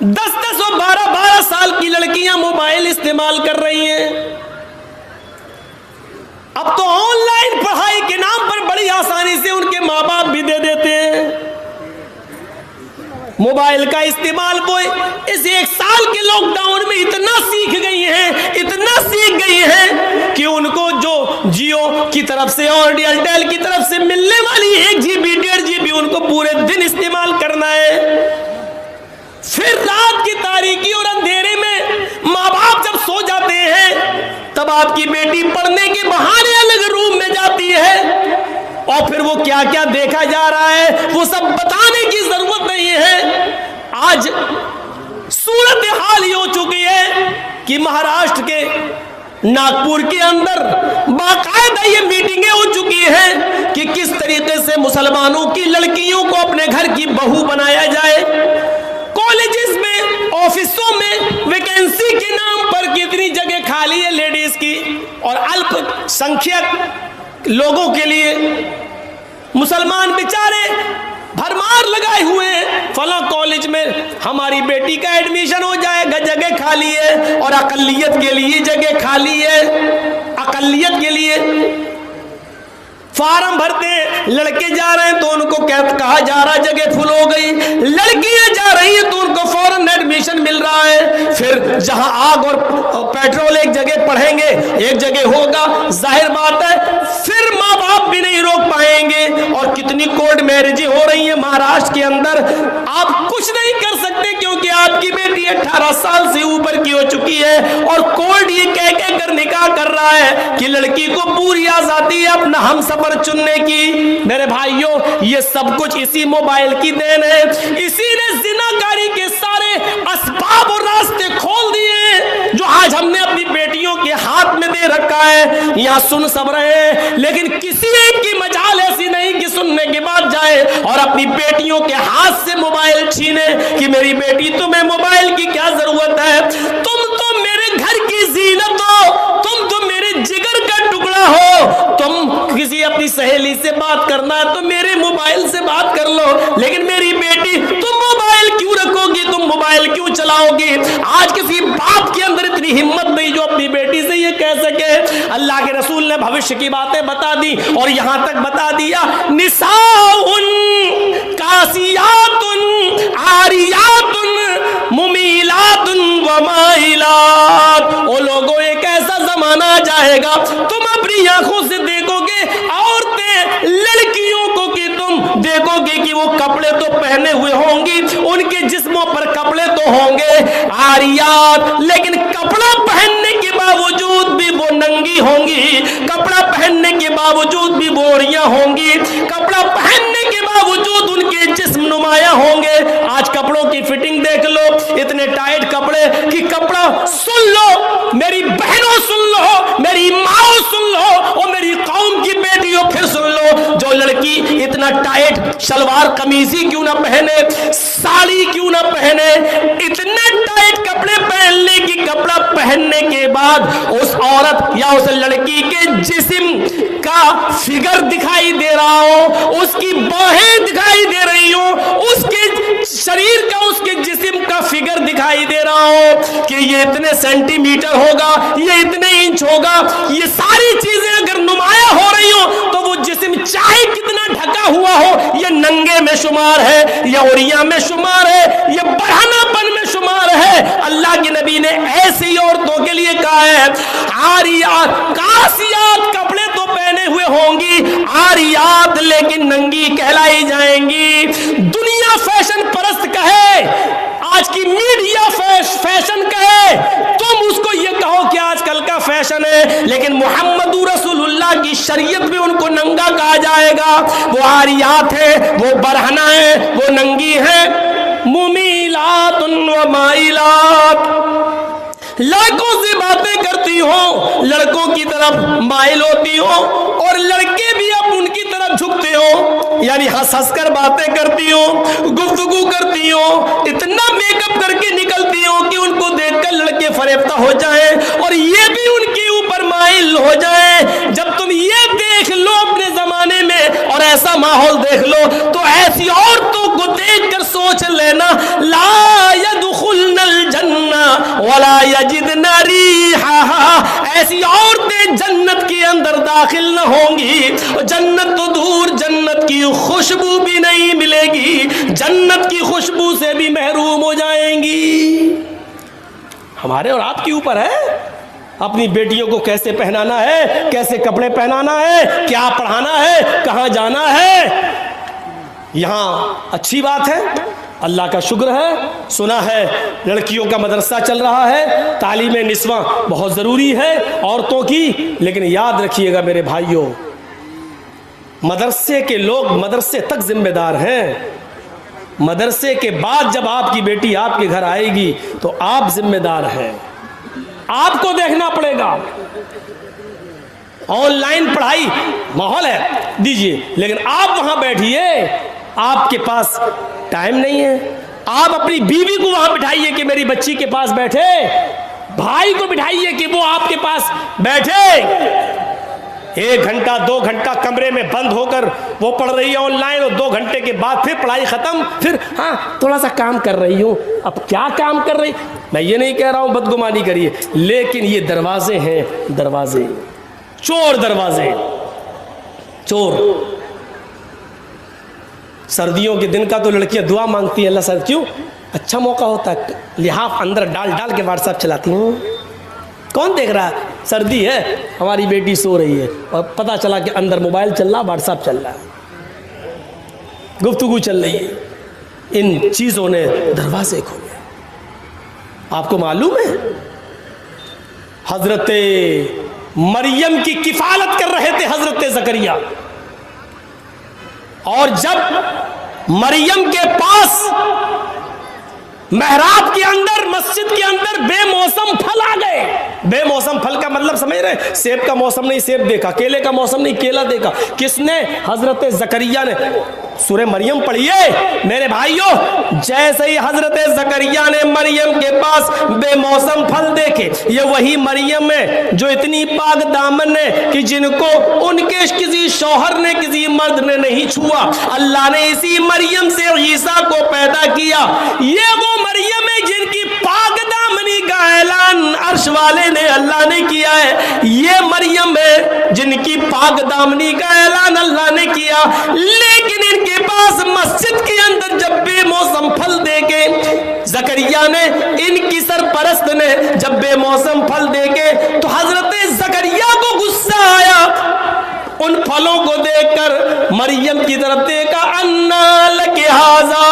10 اور 12 سال کی لڑکیاں موبائل استعمال کر رہی ہیں. اب تو آن لائن پڑھائی کے نام پر بڑی آسانی سے ان کے ماں باپ بھی دے دیتے ہیں. موبائل کا استعمال وہ اس 1 سال کے لاک ڈاؤن میں اتنا سیکھ گئی ہیں کہ ان کو جو جیو کی طرف سے اور ایئرٹیل کی طرف سے ملنے والی 1 GB 1.5 GB ان کو پورے دن استعمال کرنا ہے. پھر رات کی تاریکی اور اندھیرے میں ماں باپ جب سو جاتے ہیں تب آپ کی بیٹی پڑھنے کے بہانے الگ روم میں جاتی ہے اور پھر وہ کیا کیا دیکھا جا رہا ہے وہ سب بتانے کی ضرورت نہیں ہے. آج صورتحال یہ ہو چکی ہے کہ مہاراشٹر کے ناگپور کے اندر باقاعدہ یہ میٹنگیں ہو چکی ہیں کہ کس طریقے سے مسلمانوں کی لڑکیوں کو اپنے گھر کی بہو بنایا جائے. کالجز میں آفسوں میں ویکینسی کے نام پر کتنی جگہ خالی ہے لیڈیز کی اور الپ سنکھیک لوگوں کے لیے. مسلمان بیچارے بھرمار لگائے ہوئے ہیں فلاں کالج میں ہماری بیٹی کا ایڈمیشن ہو جائے گا, جگہ خالی ہے, اور اقلیت کے لیے جگہ خالی ہے. اقلیت کے لیے فارم بھرتے ہیں, لڑکے جا رہے ہیں تو ان کو کہا جا رہا جگہ فل ہو گئی, لڑکیاں جا رہی ہیں تو ان کو فوراً ایڈمیشن مل رہا ہے. پھر جہاں آگ اور پیٹرول ایک جگہ پڑھیں گے ایک جگہ ہوگا, ظاہر بات ہے پھر ماں باپ بھی نہیں روک پائیں گے. اور کتنی کورٹ میرجیں ہو رہی ہیں مہاراشٹر کے اندر, آپ کچھ نہیں کر سکتے کیونکہ آپ کی بیٹی 18 سال سے اوپر کی ہو چکی ہے اور کورٹ یہ کہہ کر نکاح کر رہا ہے کہ لڑکی کو پوری آزادی ہے اپنا ہم سفر چننے کی. میرے بھائیوں یہ سب کچھ اسی موبائل کی دین ہے. اسی نے زناکاری کے سارے اسباب اور راستے کھول دیے جو آج ہم نے اپنی بیٹیوں کے ہاتھ میں دے رکھا ہے. یہاں سن سب رہے ہیں لیکن کسی ایک کی مجال ایسی نہیں کہ سننے کے بعد جائے اور اپنی بیٹیوں کے ہاتھ سے موبائل چھینے کہ میری بیٹی تمہیں موبائل کی کیا ضرورت ہے, تم تو میرے گھر کی زینت ہو, تم تو میرے جگر کا ٹکڑا ہو, تم کسی اپنی سہیلی سے بات کرنا ہے تو میرے موبائل سے بات کر لو, لیکن میری بیٹی تم موبائل کیوں رکھو گی, تم موبائل کیوں چلاؤ گی. آج کسی باپ کے اندر اتنی ہمت نہیں جو اپنی بیٹی سے یہ کہہ سکے. اللہ کے رسول نے بھوشیہ کی باتیں بتا دی اور یہاں تک بتا دیا نساء کاسیات عاریات ممیلات ومائلات. او لوگوں ایک ایسا زمانہ آ جائے گا تم اپنی آنکھوں سے دیکھو گے عورتیں لڑکیوں کو کہ تم دیکھو گے کہ وہ کپڑے تو پہنے ہوئے ہوں گی, ان کے جسموں پر کپڑے تو ہوں گے عاریات, لیکن کپڑا پہننے کے باوجود بھی وہ ننگی ہوں گی, کپڑا پہننے کے باوجود بھی بوریاں ہوں گی, کپڑا پہننے کے باوجود ان کے جسم نمایاں ہوں گے. آج کپڑوں کی فٹنگ دیکھ لو, اتنے ٹائٹ کپڑے کہ کپڑا سن لو میری بہنوں, سن لو میری ماں, سن لو اور میری قوم کی بیٹیوں پھر سن لو, جو لڑکی اتنا ٹائٹ شلوار قمیضی کیوں نہ پہنے, ساڑی کیوں نہ پہنے, اتنے ٹائٹ کپڑے پہن لے کہ کپڑا پہننے کے بعد اس عورت یا اس لڑکی کے جسم کا فگر دکھائی دے رہا ہو, اس کی باہیں دکھائی دے رہی ہوں, اس کے شریر کا اس کے جسم کا فگر دکھائی دے رہا ہو کہ یہ اتنے سینٹی میٹر ہوگا, یہ اتنے انچ ہوگا. یہ ساری چیزیں اگر نمایاں ہو رہی ہوں تو وہ جسم چاہے کتنا ڈھکا ہوا ہو یہ ننگے میں شمار ہے, یہ عوریاں میں شمار ہے, یہ بڑھانا پن میں شمار ہے. اللہ کے نبی نے ایسی عورتوں کے لیے کہا ہے عاریات کاسیات, کپڑے تو پہنے ہوئے ہوں گی, عاریات لیکن ننگی کہلائی جائیں گی. دنیا فیشن پرست کہے, آج کی میڈیا فیشن کہے, تم اس کو یہ کہو کہ آج کل کا فیشن ہے, لیکن محمد رسول اللہ کی شریعت میں ان کو ننگا کہا جائے گا. وہ عاریات ہے, وہ برہنہ ہے, وہ ننگی ہے. ممیلات و مائلات, لڑکوں سے باتیں کرتی ہو, لڑکوں کی طرف مائل ہوتی ہو اور لڑکے بھی اب ان کی طرف جھکتے ہو, یعنی ہنس ہنس کر باتیں کرتی ہو, گفتگو کرتی ہو, اتنا میک اپ کر کے نکلتی ہو کہ ان کو دیکھ کر لڑکے فریفتہ ہو جائیں اور یہ بھی ان کے اوپر مائل ہو جائیں. جب تم یہ دیکھ لو اپنے زمانے میں اور ایسا ماحول دیکھ لو تو ایسی عورتوں کو دیکھ کر سوچ لینا لا يدخل ایسی عورتیں جنت کے اندر داخل نہ ہوں گی. جنت تو دور, جنت کی خوشبو بھی نہیں ملے گی, جنت کی خوشبو سے بھی محروم ہو جائیں گی. ہمارے اور آپ کے اوپر ہے اپنی بیٹیوں کو کیسے پہنانا ہے, کیسے کپڑے پہنانا ہے, کیا پڑھانا ہے, کہاں جانا ہے. یہاں اچھی بات ہے, اللہ کا شکر ہے, سنا ہے لڑکیوں کا مدرسہ چل رہا ہے, تعلیم نسواں بہت ضروری ہے عورتوں کی. لیکن یاد رکھیے گا میرے بھائیوں, مدرسے کے لوگ مدرسے تک ذمہ دار ہیں. مدرسے کے بعد جب آپ کی بیٹی آپ کے گھر آئے گی تو آپ ذمہ دار ہیں, آپ کو دیکھنا پڑے گا. آن لائن پڑھائی ماحول ہے دیجئے, لیکن آپ وہاں بیٹھیے, آپ کے پاس ٹائم نہیں ہے. آپ اپنی بیوی کو وہاں بٹھائیے کہ میری بچی کے پاس بیٹھے, بھائی کو بٹھائیے کہ وہ آپ کے پاس بیٹھے. 1 گھنٹہ 2 گھنٹہ کمرے میں بند ہو کر وہ پڑھ رہی ہے آن لائن, اور 2 گھنٹے کے بعد پھر پڑھائی ختم, پھر ہاں تھوڑا سا کام کر رہی ہوں. اب کیا کام کر رہی, میں یہ نہیں کہہ رہا ہوں بدگمانی کریے, لیکن یہ دروازے ہیں, دروازے, چور دروازے, چور. سردیوں کے دن کا تو لڑکیاں دعا مانگتی ہیں اللہ سر, کیوں اچھا موقع ہوتا ہے, لحاف اندر ڈال ڈال کے واٹس ایپ چلاتی ہوں. کون دیکھ رہا ہے, سردی ہے, ہماری بیٹی سو رہی ہے اور پتہ چلا کہ اندر موبائل چل رہا, واٹس ایپ چل رہا ہے, گفتگو چل رہی ہے. ان چیزوں نے دروازے کھولے. آپ کو معلوم ہے حضرت مریم کی کفالت کر رہے تھے حضرت زکریا, اور جب مریم کے پاس محراب کے اندر, مسجد کے اندر بے موسم پھل آ گئے. بے موسم پھل کا مطلب سمجھ رہے, سیب کا موسم نہیں سیب دیکھا, کیلے کا موسم نہیں کیلا دیکھا. کس نے, حضرت زکریا نے. سورہ مریم پڑھیے میرے بھائیوں. جیسے ہی حضرت زکریا نے مریم کے پاس بے موسم پھل دیکھے, یہ وہی مریم ہے جو اتنی پاک دامن ہے کہ جن کو ان کے کسی شوہر نے, کسی مرد نے نہیں چھوا. اللہ نے اسی مریم سے عیسیٰ کو پیدا کیا. یہ وہ مریم ہے جن کی پاک دامنی کا اعلان عرش والے نے, اللہ نے کیا ہے. یہ مریم ہے جن کی پاک دامنی کا اعلان اللہ نے کیا. لیکن ان کے پاس مسجد کے اندر جب بے موسم پھل دیکھے, زکریا نے, ان کی سرپرست نے جب بے موسم پھل دیکھے تو حضرت زکریا کو غصہ آیا. ان پھلوں کو دیکھ کر مریم کی طرف دیکھا, انا لک ھذا,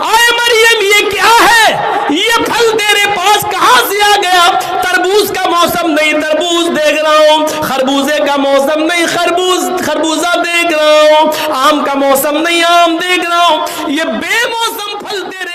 اے مریم یہ کیا ہے, یہ پھل تیرے پاس کہاں سے آ گیا. تربوز کا موسم نہیں تربوز دیکھ رہا ہوں, خربوزے کا موسم نہیں خربوزہ دیکھ رہا ہوں, آم کا موسم نہیں آم دیکھ رہا ہوں, یہ بے موسم پھل تیرے